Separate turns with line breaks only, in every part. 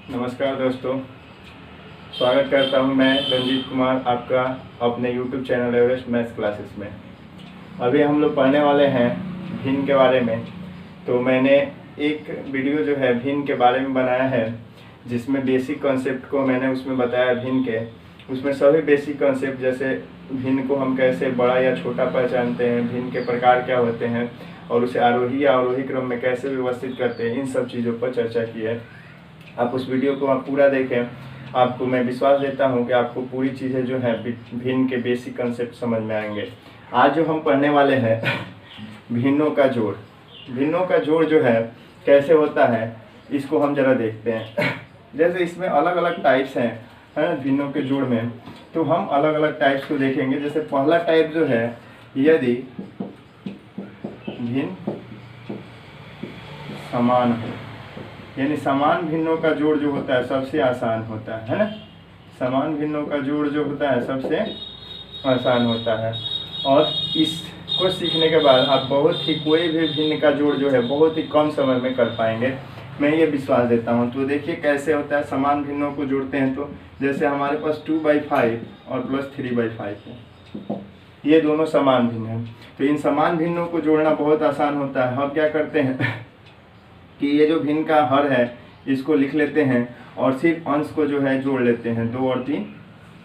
नमस्कार दोस्तों, स्वागत करता हूं मैं रंजीत कुमार आपका अपने YouTube channel Everest maths classes में। अभी हम लोग पढ़ने वाले हैं भिन्न के बारे में। तो मैंने एक वीडियो जो है भिन्न के बारे में बनाया है, जिसमें बेसिक कॉन्सेप्ट को मैंने उसमें बताया भिन्न के। उसमें सभी बेसिक कॉन्सेप्ट जैसे भिन्न को हम कैसे बड़ा या छोटा पहचानते हैं, भिन्न के प्रकार क्या होते हैं और उसे आरोही या अवरोही क्रम में कैसे व्यवस्थित करते हैं, इन सब चीज़ों पर चर्चा की है। आप उस वीडियो को आप पूरा देखें। आपको मैं विश्वास देता हूं कि आपको पूरी चीज़ें जो है भिन्न के बेसिक कंसेप्ट समझ में आएंगे। आज जो हम पढ़ने वाले हैं भिन्नों का जोड़। भिन्नों का जोड़ जो है कैसे होता है, इसको हम ज़रा देखते हैं। जैसे इसमें अलग अलग टाइप्स हैं, है ना, भिन्नों के जोड़ में। तो हम अलग अलग टाइप्स को देखेंगे। जैसे पहला टाइप जो है, यदि भिन्न समान हो, यानी समान भिन्नों का जोड़ जो होता है सबसे आसान होता है ना। समान भिन्नों का जोड़ जो होता है सबसे आसान होता है। और इसको सीखने के बाद आप बहुत ही कोई भी भिन्न का जोड़ जो है बहुत ही कम समय में कर पाएंगे, मैं ये विश्वास देता हूँ। तो देखिए कैसे होता है, समान भिन्नों को जोड़ते हैं। तो जैसे हमारे पास 2/5 और प्लस 3/5 है, ये दोनों समान भिन्न हैं। तो इन समान भिन्नों को जोड़ना बहुत आसान होता है। हम क्या करते हैं कि ये जो भिन्न का हर है इसको लिख लेते हैं और सिर्फ अंश को जो है जोड़ लेते हैं। 2 और 3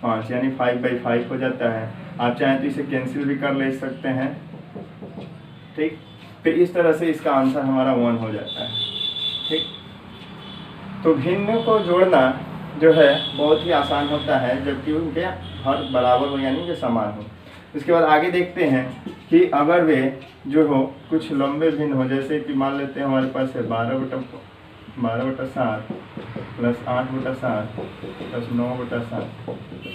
5, यानी 5/5 हो जाता है। आप चाहें तो इसे कैंसिल भी कर ले सकते हैं, ठीक। फिर इस तरह से इसका आंसर हमारा 1 हो जाता है, ठीक। तो भिन्न को जोड़ना जो है बहुत ही आसान होता है, जबकि उनके हर बराबर हो यानी कि समान हो। उसके बाद आगे देखते हैं कि अगर वे जो हो कुछ लंबे भिन्न हो, जैसे कि मान लेते हैं हमारे पास है 12/7 प्लस 8/7 प्लस 9/7,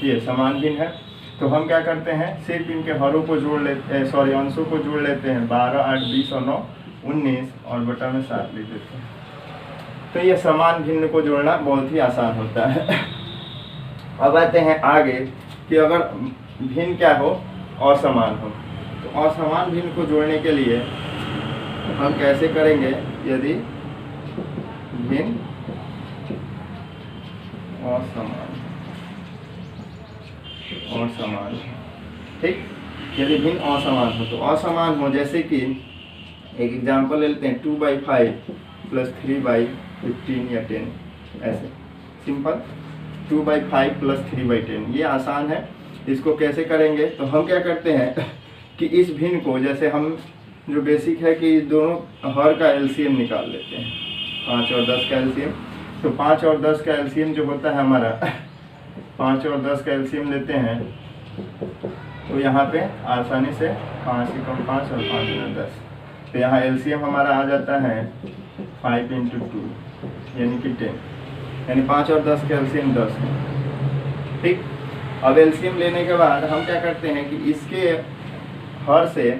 ये समान भिन्न है। तो हम क्या करते हैं, सिर्फ इनके हरों को जोड़ लेते हैं, सॉरी अंशों को जोड़ लेते हैं। 12, 8, 20 और 9 19 और बटा में 7 लिख देते हैं। तो ये समान भिन्न को जोड़ना बहुत ही आसान होता है। अब आते हैं आगे कि अगर भिन्न क्या हो, असमान हो। तो असमान भिन्न को जोड़ने के लिए हम कैसे करेंगे, यदि भिन्न असमान, ठीक। यदि भिन्न असमान हो, तो असमान हो जैसे कि एक एग्जांपल ले लेते हैं, 2/5 प्लस 3/15 या 10, ऐसे सिंपल 2/5 प्लस 3/10, ये आसान है। इसको कैसे करेंगे, तो हम क्या करते हैं कि इस भिन्न को, जैसे हम जो बेसिक है कि दोनों हर का एलसीएम निकाल लेते हैं, 5 और 10 का एलसीएम। तो 5 और 10 का एलसीएम जो होता है हमारा 5 और 10 का एलसीएम लेते हैं, तो यहाँ पे आसानी से 5 से कम 5 और 5 गुना 10, तो यहाँ एलसीएम हमारा आ जाता है 5 × 2 यानी कि 10, यानी 5 और 10 का एलसीएम 10 है, ठीक। अब एलसीएम लेने के बाद हम क्या करते हैं कि इसके हर से,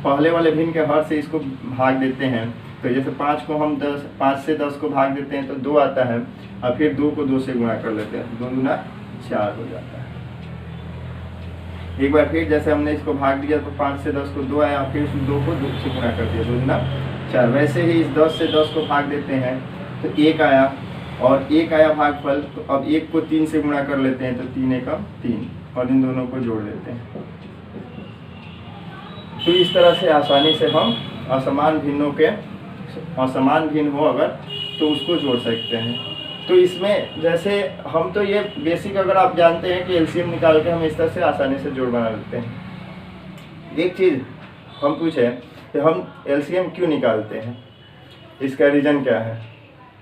पहले वाले भिन्न के हर से इसको भाग देते हैं। तो जैसे 5 को हम 5 से 10 को भाग देते हैं तो 2 आता है, और फिर 2 को 2 से गुणा कर लेते हैं, 2 गुना 4 हो जाता है। एक बार फिर जैसे हमने इसको भाग दिया तो 5 से 10 को 2 आया, फिर उस 2 को 2 से गुणा कर दिया, 2 गुना 4। वैसे ही इस 10 से 10 को भाग देते हैं तो 1 आया, और 1 आया भागफल। तो अब 1 को 3 से गुणा कर लेते हैं, तो 3 एकम 3, और इन दोनों को जोड़ देते हैं। तो इस तरह से आसानी से हम असमान भिन्नों के, असमान भिन्न हो अगर, तो उसको जोड़ सकते हैं। तो इसमें जैसे हम तो ये बेसिक अगर आप जानते हैं कि एलसीएम निकाल के हम इस तरह से आसानी से जोड़ बना लेते हैं। एक चीज़ हम पूछे कि हम एलसीएम क्यों निकालते हैं, इसका रीज़न क्या है,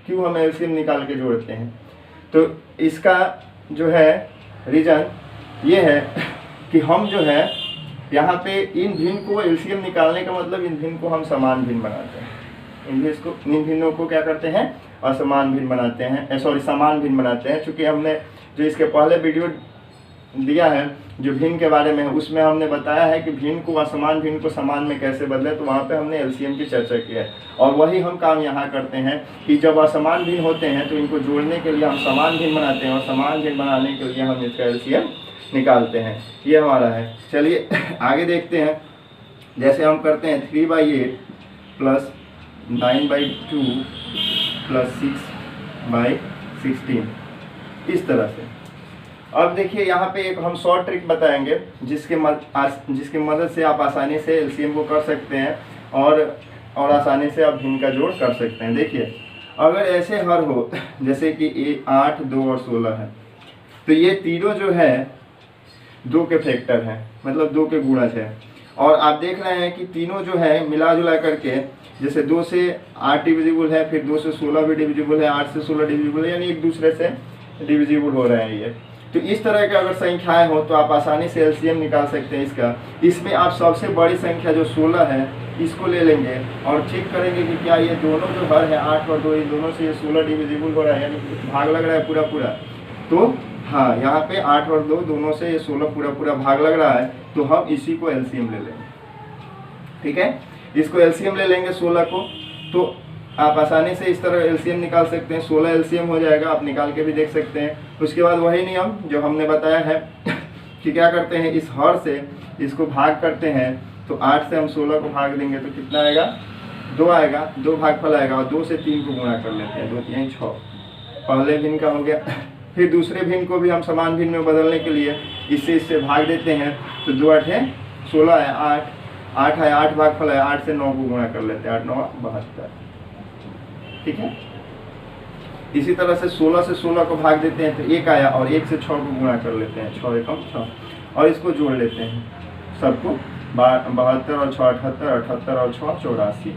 क्यों हम एलसीएम निकाल के जोड़ते हैं। तो इसका जो है रीज़न ये है कि हम जो है यहाँ पे इन भिन्न को एलसीएम निकालने का मतलब इन भिन्न को हम समान भिन्न बनाते हैं। इन भिन्नों को क्या करते हैं, असमान भिन्न बनाते हैं, सॉरी समान भिन्न बनाते हैं। चूँकि हमने जो इसके पहले वीडियो दिया है जो भिन्न के बारे में है, उसमें हमने बताया है कि भिन्न को असमान भिन्न को समान में कैसे बदले, तो वहाँ पे हमने एलसीएम की चर्चा की है। और वही हम काम यहाँ करते हैं कि जब असमान भिन्न होते हैं तो इनको जोड़ने के लिए हम समान भिन्न बनाते हैं, और समान भिन्न बनाने के लिए हम इसका एलसीएम निकालते हैं। ये हमारा है। चलिए आगे देखते हैं। जैसे हम करते हैं 3/8 प्लस 9/2 प्लस 6/7 16 इस तरह से। अब देखिए यहाँ पे एक हम शॉर्ट ट्रिक बताएंगे जिसके मदद से आप आसानी से एलसीएम को कर सकते हैं और आसानी से आप भिन्न का जोड़ कर सकते हैं। देखिए अगर ऐसे हर हो जैसे कि 8, 2 और 16 है, तो ये तीनों जो है 2 के फैक्टर हैं, मतलब 2 के गुणज है। और आप देख रहे हैं कि तीनों जो है मिला जुला करके, जैसे 2 से 8 डिविजिबल है, फिर 2 से 16 भी डिविजिबल है, 8 से 16 डिविजिबल है, यानी एक दूसरे से डिविजिबल हो रहे हैं ये। तो इस तरह के अगर संख्याएं हो तो आप आसानी से एलसीएम निकाल सकते हैं इसका। इसमें आप सबसे बड़ी संख्या जो 16 है इसको ले लेंगे और चेक करेंगे कि क्या ये दोनों जो हर है 8 और 2, इन दोनों से ये 16 डिविजिबल हो रहा है, यानी भाग लग रहा है पूरा पूरा। तो हाँ, यहाँ पे 8 और 2 दोनों से ये 16 पूरा पूरा भाग लग रहा है, तो हम इसी को एलसीएम ले लेंगे। ठीक है, इसको एलसीएम ले लेंगे 16 को, तो आप आसानी से इस तरह एलसीएम निकाल सकते हैं। 16 एलसीएम हो जाएगा, आप निकाल के भी देख सकते हैं। उसके बाद वही नियम जो हमने बताया है कि क्या करते हैं, इस हर से इसको भाग करते हैं, तो 8 से हम 16 को भाग देंगे तो कितना आएगा, 2 आएगा, 2 भागफल आएगा, और 2 से 3 को गुणा कर लेते हैं, 2 3 6, पहले भिन्न का हो गया। फिर दूसरे भिन्न को भी हम समान भिन्न में बदलने के लिए इससे भाग देते हैं, तो 2 8 है 16 है, 8 है, 8 भागफल है, 8 से 9 को गुणा कर लेते हैं, 8 9 72। ठीक है, इसी तरह से 16 से 16 को भाग देते हैं तो 1 आया, और 1 से 6 को गुणा कर लेते हैं, 6 एकम 6, और इसको जोड़ लेते हैं सबको, 72 और 6 78, 78 और 6 84,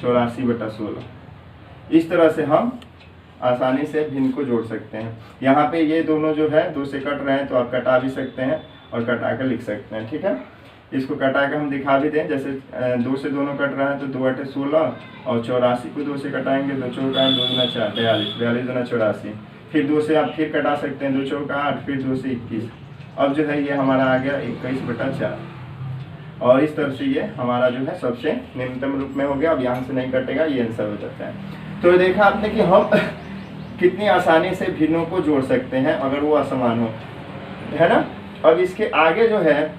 84/16। इस तरह से हम आसानी से भिन्न को जोड़ सकते हैं। यहाँ पे ये दोनों जो है 2 से कट रहे हैं, तो आप कटा भी सकते हैं और कटा कर लिख सकते हैं। ठीक है, इसको कटा के हम दिखा भी दें, जैसे 2 से दोनों कट रहा है तो 2 8 16, और 84 को 2 से कटाएंगे, 2 4 8, 2 4 42, 42 2 84। फिर 2 से आप फिर कटा सकते हैं, 2 4 8, फिर 2 से 21। अब जो है ये हमारा आ गया 21/4, और इस तरह से ये हमारा जो है सबसे निम्नतम रूप में हो गया। अब यहाँ से नहीं कटेगा, ये आंसर हो जाता है। तो देखा आपने कि हम कितनी आसानी से भिन्नों को जोड़ सकते हैं अगर वो असमान हो, है ना। अब इसके आगे जो है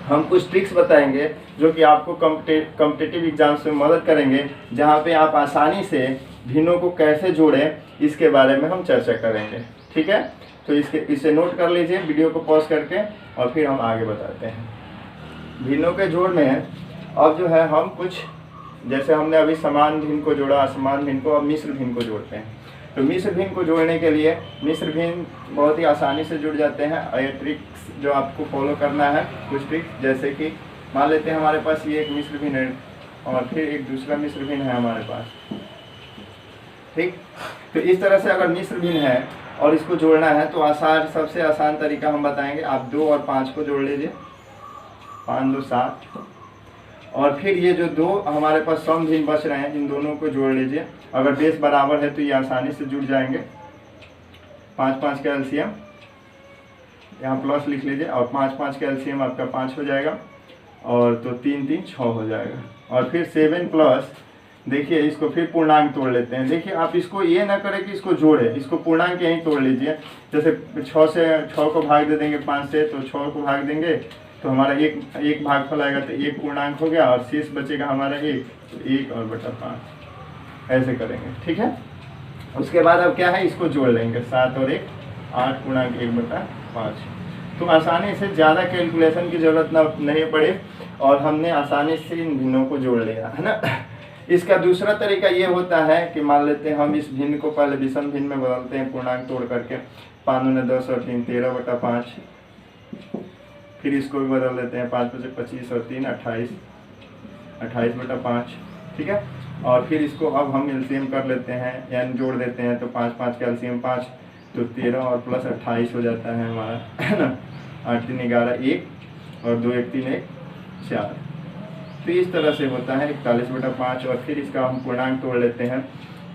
हम कुछ ट्रिक्स बताएंगे जो कि आपको कॉम्पिटिटिव एग्जाम्स में मदद करेंगे, जहाँ पे आप आसानी से भिन्नों को कैसे जोड़ें इसके बारे में हम चर्चा करेंगे। ठीक है, तो इसे नोट कर लीजिए वीडियो को पॉज करके, और फिर हम आगे बताते हैं। भिन्नों के जोड़ में अब जो है हम कुछ, जैसे हमने अभी समान भिन्न को जोड़ा, असमान भिन्न को, अब मिश्र भिन्न को जोड़ते हैं। तो मिश्र भिन्न को जोड़ने के लिए मिश्र भिन्न बहुत ही आसानी से जुड़ जाते हैं। और ये ट्रिक्स जो आपको फॉलो करना है, कुछ ट्रिक्स, जैसे कि मान लेते हैं हमारे पास ये एक मिश्र भिन्न है और फिर एक दूसरा मिश्र भिन्न है हमारे पास। ठीक, तो इस तरह से अगर मिश्र भिन्न है और इसको जोड़ना है तो सबसे आसान तरीका हम बताएंगे। आप 2 और 5 को जोड़ लीजिए, 5 2 7, और फिर ये जो 2 हमारे पास सम भिन्न बच रहे हैं, इन दोनों को जोड़ लीजिए। अगर बेस बराबर है तो ये आसानी से जुड़ जाएंगे। 5 5 का एलसीएम यहाँ प्लस लिख लीजिए, और 5 5 का एलसीएम आपका 5 हो जाएगा, और तो 3 3 6 हो जाएगा। और फिर 7 प्लस, देखिए इसको फिर पूर्णांक तोड़ लेते हैं। देखिए आप इसको ये ना करें कि इसको जोड़े, इसको पूर्णांक यहीं तोड़ लीजिए। जैसे 6 से 6 को भाग दे देंगे 5 से, तो 6 को भाग देंगे तो हमारा एक भागफल आएगा, तो 1 पूर्णांक हो गया, और शेष बचेगा हमारा 1, तो 1 और बटा 5 ऐसे करेंगे। ठीक है, उसके बाद अब क्या है, इसको जोड़ लेंगे, 7 और 1 8 पूर्णांक 1/5। तो आसानी से ज़्यादा कैलकुलेशन की जरूरत नहीं पड़े, और हमने आसानी से इन भिन्नों को जोड़ लिया, है ना। इसका दूसरा तरीका ये होता है कि मान लेते हैं हम इस भिन्न को पहले विषम भिन्न में बदलते हैं पूर्णांक तोड़ करके, 5 9 10 और 3 13/5। फिर इसको भी बदल देते हैं, 5 5 25 और 3 28, 28/5। ठीक है, और फिर इसको अब हम एलसीएम कर लेते हैं, यानी जोड़ देते हैं, तो 5 5 का एलसीएम 5, तो 13 और प्लस 28 हो जाता है हमारा, है ना। 8 3 11 1, और 2 1 3 1 4। तो इस तरह से होता है 41/5। और फिर इसका हम पूर्णांक तोड़ लेते हैं,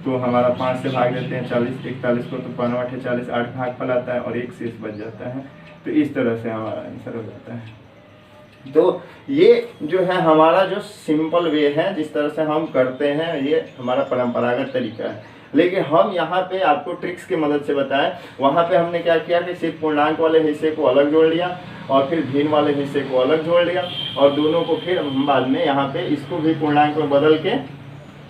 तो हमारा 5 से भाग देते हैं 40 41 को, तो 5 8 40, 8 भागफल आता है और 1 शेष बच जाता है। तो इस तरह से हमारा आंसर हो जाता है। तो ये जो है हमारा जो सिंपल वे है, जिस तरह से हम करते हैं, ये हमारा परंपरागत तरीका है। लेकिन हम यहाँ पे आपको ट्रिक्स की मदद से बताएं, वहाँ पे हमने क्या किया कि सिर्फ पूर्णांक वाले हिस्से को अलग जोड़ लिया, और फिर भिन्न वाले हिस्से को अलग जोड़ लिया, और दोनों को फिर हम बाद में यहाँ पे इसको भी पूर्णांक में बदल के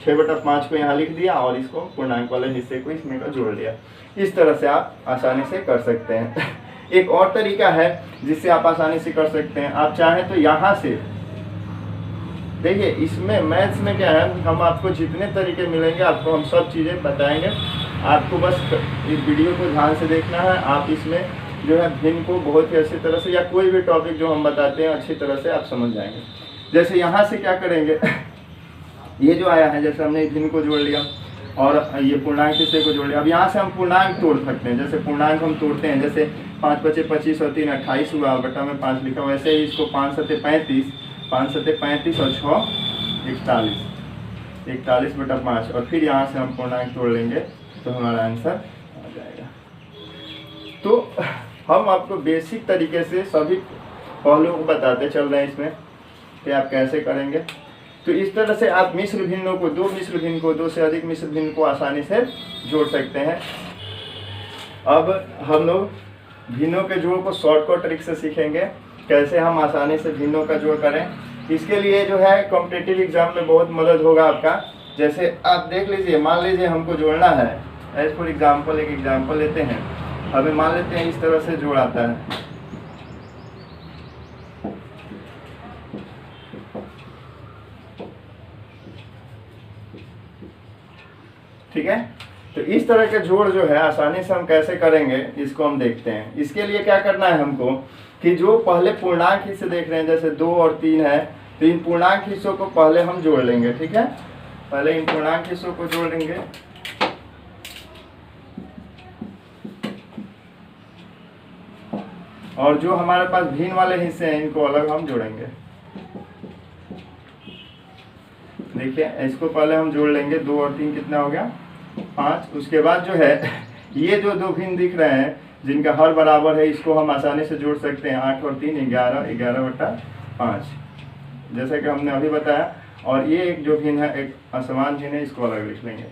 6/5 को यहाँ लिख दिया और इसको पूर्णांक वाले हिस्से को इसमें का जोड़ दिया। इस तरह से आप आसानी से कर सकते हैं। एक और तरीका है जिससे आप आसानी से कर सकते हैं। आप चाहें तो यहाँ से देखिए, इसमें मैथ्स में क्या है, हम आपको जितने तरीके मिलेंगे आपको हम सब चीज़ें बताएंगे। आपको बस इस वीडियो को ध्यान से देखना है। आप इसमें जो है भिन्न को बहुत ही अच्छी तरह से, या कोई भी टॉपिक जो हम बताते हैं अच्छी तरह से आप समझ जाएंगे। जैसे यहाँ से क्या करेंगे, ये जो आया है, जैसे हमने भिन्न को जोड़ लिया और ये पूर्णांक हिस्से को जोड़ लिया। अब यहाँ से हम पूर्णांक तोड़ सकते हैं। जैसे पूर्णांक हम तोड़ते हैं, जैसे 5 / 25 और 3 28 हुआ, बटा में 5 लिखा, वैसे ही इसको 5 × 7 35, 5 × 7 35 और 6 41, 41/5। और फिर यहाँ से हम पूर्णांक तोड़ लेंगे तो हमारा आंसर आ जाएगा। तो हम आपको बेसिक तरीके से सभी पहलुओं को बताते चल रहे हैं इसमें कि आप कैसे करेंगे। तो इस तरह से आप मिश्र भिन्नों को, दो मिश्र भिन्न को, दो से अधिक मिश्र भिन्न को आसानी से जोड़ सकते हैं। अब हम लोग भिन्नों के जोड़ को शॉर्टकट ट्रिक से सीखेंगे, कैसे हम आसानी से भिन्नों का जोड़ करें। इसके लिए जो है कॉम्पिटिटिव एग्जाम में बहुत मदद होगा आपका। जैसे आप देख लीजिए, मान लीजिए हमको जोड़ना है, एज फॉर एग्जाम्पल एक एग्जाम्पल लेते हैं। हमें मान लेते हैं इस तरह से जोड़ आता है, ठीक है। तो इस तरह के जोड़ जो है आसानी से हम कैसे करेंगे इसको हम देखते हैं। इसके लिए क्या करना है हमको कि जो पहले पूर्णांक हिस्से देख रहे हैं, जैसे 2 और 3 है, तो इन पूर्णांक हिस्सों को पहले हम जोड़ लेंगे, ठीक है। पहले इन पूर्णांक हिस्सों को जोड़ लेंगे, और जो हमारे पास भिन्न वाले हिस्से हैं इनको अलग हम जोड़ेंगे। देखिए, इसको पहले हम जोड़ लेंगे, 2 और 3 कितना हो गया, 5। उसके बाद जो है ये जो दो भिन्न दिख रहे हैं जिनका हर बराबर है, इसको हम आसानी से जोड़ सकते हैं। 8 और 3 11, 11/5, जैसा कि हमने अभी बताया। और ये एक जो भिन्न है, एक असमान भिन्न है, इसको अलग लिख लेंगे।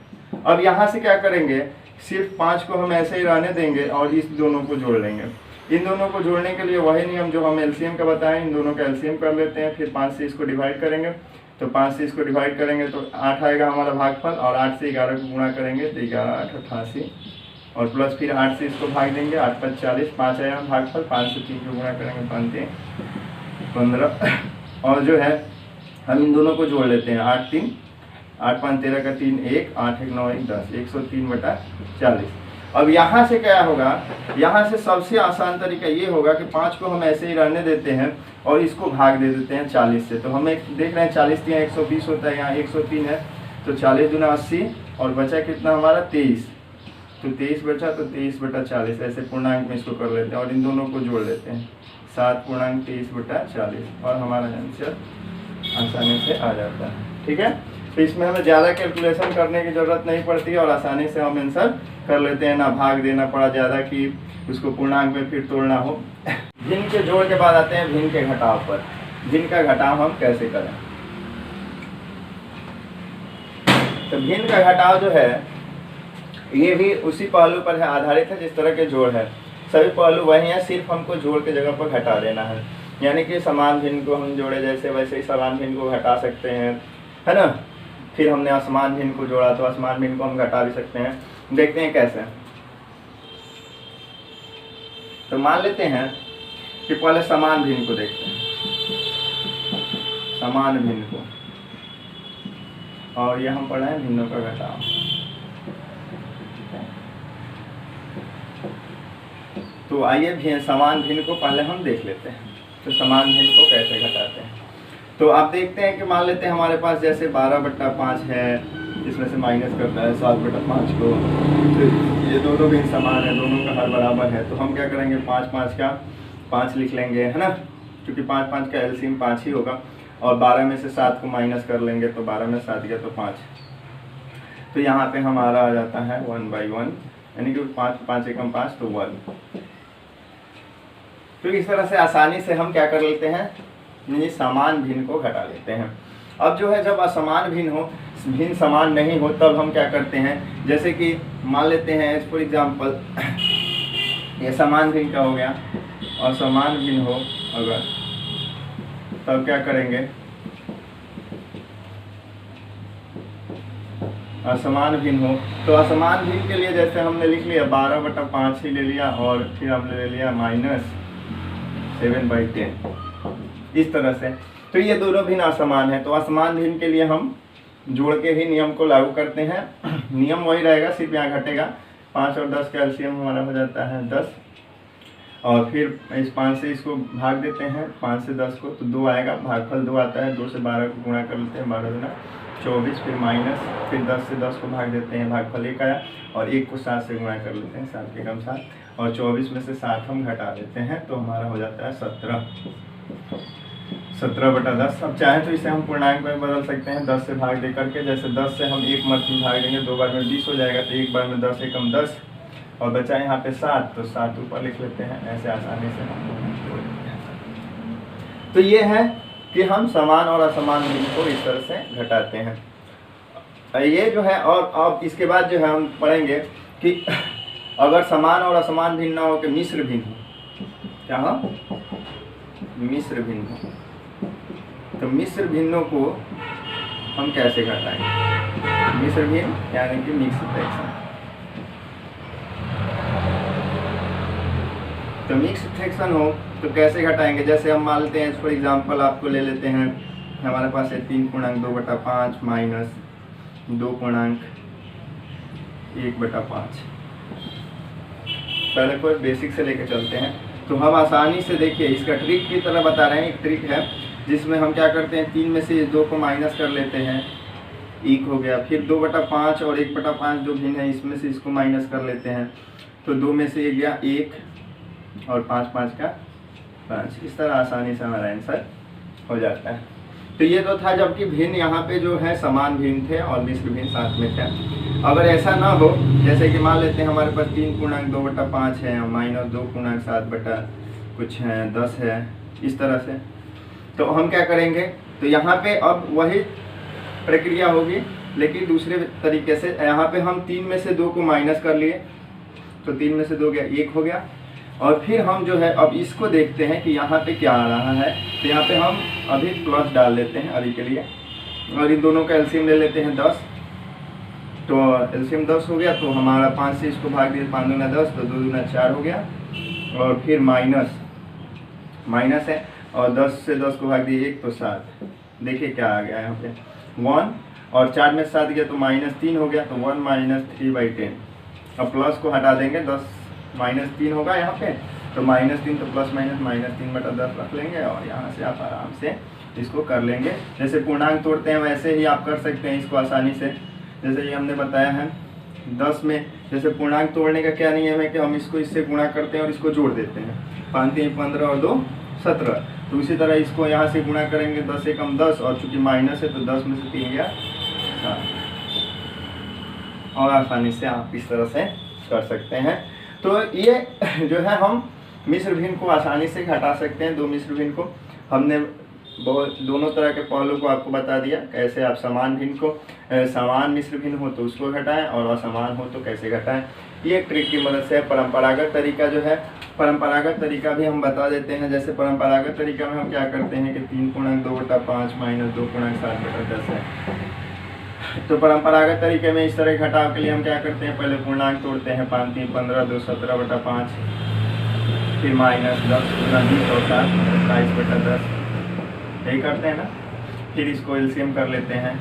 अब यहाँ से क्या करेंगे, सिर्फ 5 को हम ऐसे ही रहने देंगे और इस दोनों को जोड़ लेंगे। इन दोनों को जोड़ने के लिए वही नियम जो हम एलसीएम का बताएं, इन दोनों का एलसीएम कर लेते हैं। फिर 5 से इसको डिवाइड करेंगे, तो 5 से इसको डिवाइड करेंगे तो 8 आएगा हमारा भागफल, और 8 से 11 को गुणा करेंगे तो 11 8 88, और प्लस फिर 8 से इसको भाग देंगे, 8 5 40, 5 आया भागफल, 5 से 3 को गुणा करेंगे, 5 3 15। और जो है हम इन दोनों को जोड़ लेते हैं, 8 3 8 5 13 का 3 1, 8 1 9 1 10, 103/40। अब यहाँ से क्या होगा, यहाँ से सबसे आसान तरीका ये होगा कि 5 को हम ऐसे ही रहने देते हैं और इसको भाग दे देते हैं 40 से। तो हम एक देख रहे हैं 40 यहाँ 120 होता है, यहाँ 103 है, तो 40 दूना 80, और बचा कितना हमारा 23। तो 23 बचा, तो 23/40 ऐसे पूर्णांक में इसको कर लेते हैं और इन दोनों को जोड़ लेते हैं, 7 पूर्णांक 23/40, और हमारा आंसर आसानी से आ जाता है, ठीक है। तो इसमें हमें ज़्यादा कैलकुलेशन करने की ज़रूरत नहीं पड़ती और आसानी से हम आंसर कर लेते हैं, ना भाग देना पड़ा ज़्यादा कि उसको पूर्णांक में फिर तोड़ना हो। भिन्न के जोड़ के बाद आते हैं भिन्न के घटाव पर। भिन्न का घटाव हम कैसे करें, तो भिन्न का घटाव जो है ये भी उसी पहलू पर है, आधारित है जिस तरह के जोड़ है। सभी पहलू वही हैं, सिर्फ हमको जोड़ के जगह पर घटा देना है। यानी कि समान भिन्न को हम जोड़े जैसे वैसे ही समान भिन्न को घटा सकते हैं, है ना। फिर हमने असमान भिन्न को जोड़ा तो असमान भिन्न को हम घटा भी सकते हैं। देखते हैं कैसे। तो मान लेते हैं कि पहले समान भिन्न को देखते हैं, समान भिन्न को, और ये हम पढ़े हैं भिन्नों का घटाव। तो आइए समान भिन्न को पहले हम देख लेते हैं, तो समान भिन्न को कैसे घटाते हैं। तो आप देखते हैं कि मान लेते हैं हमारे पास जैसे 12/5 है, इसमें से माइनस करना है 7/5 को, तो ये दोनों भी समान है, दोनों का हर बराबर है। तो हम क्या करेंगे, 5 5 का 5 लिख लेंगे, है ना, क्योंकि 5 5 का एलसीएम 5 ही होगा। और 12 में से 7 को माइनस कर लेंगे, तो 12 में 7 गया तो 5। तो यहाँ पे हमारा आ जाता है 1/1, यानी कि 5 5 एकम 5 तो 1। तो इस तरह से आसानी से हम क्या कर लेते हैं, ये समान भिन्न को घटा लेते हैं। अब जो है जब असमान भिन्न हो, भिन्न समान नहीं हो, तब हम क्या करते हैं, जैसे कि मान लेते हैं फॉर एग्जांपल ये समान भिन्न का हो गया और समान भिन्न हो अगर, तब क्या करेंगे, असमान भिन्न हो, तो असमान भिन्न के लिए जैसे हमने लिख लिया 12/5 ही ले लिया और फिर हमने ले लिया -7/10 इस तरह से। तो ये दोनों भिन्न असमान है, तो असमान भिन्न के लिए हम जोड़ के ही नियम को लागू करते हैं। नियम वही रहेगा, सिर्फ यहाँ घटेगा। 5 और 10 का एलसीएम हमारा हो जाता है 10, और फिर इस 5 से इसको भाग देते हैं, 5 से 10 को, तो 2 आएगा, भागफल 2 आता है। 2 से 12 को गुणा कर लेते हैं, 12 गुना 24, फिर माइनस, फिर 10 से 10 को भाग देते हैं, भागफल 1 आया, और 1 को 7 से गुणा कर लेते हैं, 7 के कम 7, और 24 में से 7 हम घटा देते हैं, तो हमारा हो जाता है 17/10। अब चाहे तो इसे हम पूर्णांक में बदल सकते हैं 10 से भाग दे करके। जैसे 10 से हम एक मर्तबा भाग देंगे, 2 बार में 20 हो जाएगा, तो एक बार में 10 एकम 10, और बचा यहाँ पे 7, तो 7 ऊपर लिख लेते हैं। ऐसे आसानी से हम जोड़ लेते हैं। तो ये है कि हम समान और असमान भिन्न को इस तरह से घटाते हैं। ये जो है, और अब इसके बाद जो है हम पढ़ेंगे कि अगर समान और असमान भिन्न ना हो कि मिश्र भिन्न हो, क्या हो? मिश्र भिन्न हो, तो मिश्र भिन्नों को हम कैसे घटाएंगे? मिश्र भिन्न यानी कि मिक्स फ्रैक्शन। तो मिक्स फ्रैक्शन हो तो कैसे घटाएंगे? जैसे हम मान लेते हैं, फॉर एग्जांपल आपको ले लेते हैं, हमारे पास है 3/2/5 माइनस 2/1/5। पहले कोई बेसिक से लेके चलते हैं, तो हम आसानी से देखिए, इसका ट्रिक की तरह बता रहे हैं। एक ट्रिक है जिसमें हम क्या करते हैं, 3 में से 2 को माइनस कर लेते हैं, 1 हो गया। फिर 2/5 और 1/5 जो भिन्न है, इसमें से इसको माइनस कर लेते हैं, तो 2 में से 1 गया 1, और 5 का 5। इस तरह आसानी से हमारा आंसर हो जाता है। तो ये तो था, जबकि भिन्न यहाँ पे जो है समान भिन्न थे और मिश्र भिन्न साथ में थे। अगर ऐसा ना हो, जैसे कि मान लेते हैं हमारे पास 3/2/5 है, माइनस 2/7/10 है, इस तरह से, तो हम क्या करेंगे? तो यहाँ पे अब वही प्रक्रिया होगी, लेकिन दूसरे तरीके से। यहाँ पे हम 3 में से 2 को माइनस कर लिए, तो 3 में से 2 गया 1 हो गया, और फिर हम जो है अब इसको देखते हैं कि यहाँ पे क्या आ रहा है। तो यहाँ पे हम अभी प्लस डाल लेते हैं अभी के लिए, और इन दोनों का एलसीएम ले लेते हैं 10। तो एलसीएम 10 हो गया, तो हमारा 5 से इसको भाग दिए, 5 दूना 10, तो 2 दूना 4 हो गया, और फिर माइनस है, और 10 से 10 को भाग दिए 1, तो 7। देखिए क्या आ गया यहाँ पे 1, और 4 में 7 गया तो -3 हो गया, तो 1 - 3/10। अब प्लस को हटा देंगे, 10 -3 होगा यहाँ पे, तो -3, तो प्लस माइनस -3/10 रख लेंगे, और यहाँ से आप आराम से इसको कर लेंगे। जैसे पूर्णांक तोड़ते हैं वैसे ही आप कर सकते हैं इसको आसानी से। जैसे ये हमने बताया है 10 में, जैसे पूर्णांक तोड़ने का क्या नियम है कि हम इसको इससे गुणा करते हैं और इसको जोड़ देते हैं। 5 3 15 और 2 17। तो उसी तरह इसको यहाँ से गुणा करेंगे, 10 एकम 10, और चूंकि माइनस है तो 10 में से 3 गया 7। और आसानी से आप इस तरह से कर सकते हैं। तो ये जो है हम मिश्र भिन्न को आसानी से घटा सकते हैं। 2 मिश्र भिन्न को हमने दोनों तरह के पहलू को आपको बता दिया, कैसे आप समान भिन्न को, समान मिश्र भिन्न हो तो उसको घटाएं, और असमान हो तो कैसे घटाएं। ये एक ट्रिक की मदद से। परंपरागत तरीका जो है, परंपरागत तरीका भी हम बता देते हैं। जैसे परंपरागत तरीका में हम क्या करते हैं कि 3/2/5 माइनस 2/7/10 है। तो परंपरागत तरीके में इस तरह घटाव के लिए हम क्या करते हैं, पहले पूर्णांक तोड़ते हैं, 5 3 15, 2 17/5, फिर -10 गुना 20 और 7 27/10, यही करते हैं ना। फिर इसको एलसीएम कर लेते हैं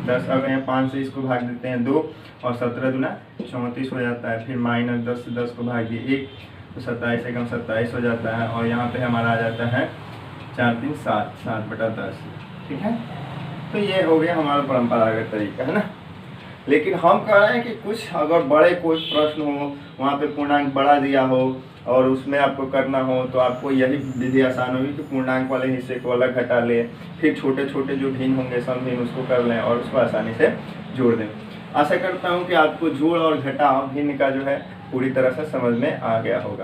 10, अब यहाँ 5 से इसको भाग देते हैं 2, और 17 दूना 34 हो जाता है। फिर -10 से 10 को भाग दिए 1, तो 27 एकम 27 हो जाता है, और यहाँ पे हमारा आ जाता है 4 3 7 7/10। ठीक है, तो ये हो गया हमारा परंपरागत तरीका, है ना। लेकिन हम कह रहे हैं कि कुछ अगर बड़े कोई प्रश्न हो, वहाँ पे पूर्णांक बड़ा दिया हो और उसमें आपको करना हो, तो आपको यही विधि आसान होगी कि पूर्णांक वाले हिस्से को अलग घटा ले, फिर छोटे छोटे जो भिन्न होंगे सम भिन्न उसको कर लें और उसको आसानी से जोड़ दें। आशा करता हूँ कि आपको जोड़ और घटाव भिन्न का जो है पूरी तरह से समझ में आ गया होगा।